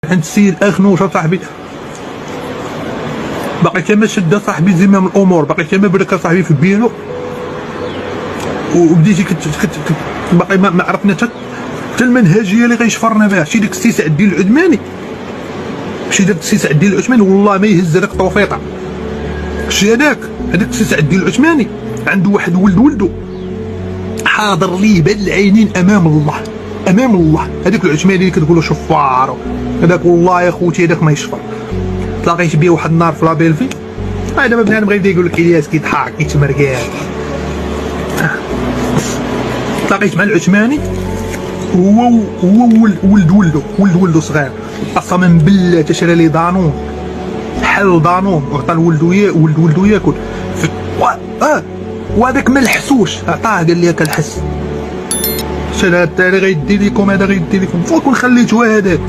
عند السيد اخنوشه صاحبي، باقي كما شد صاحبي زمام الامور، باقي كما برك صاحبي في بينو، وبديتي باقي ما عرفنا حتى المنهجيه اللي غيشفرنا بها. شي داك السي سعد الدين العثماني، شي داك السي سعد الدين العثماني والله ما يهز لك طوفيطه. شي هذاك السي سعد الدين العثماني عنده واحد ولده حاضر ليه بين العينين امام الله، امام الله. هذاك العثماني اللي كتقولوا شفار هذاك، والله يا خوتي هذاك ما يشفر. تلاقيت بيه واحد النهار في لابيلفي، هذا ما بنادم غيبدا يقول لك الياس كيضحك كيتمرقان. تلاقيت مع العثماني هو ولد صغير، قسما بالله تشرى لي دانون حل دانون وعطى ولدو ياكل وهذاك ما لحسوش، عطاه قال لي كنحس. شرا هذا غيدي لكم، هذا غيدي لكم، فوق خليتو هذاك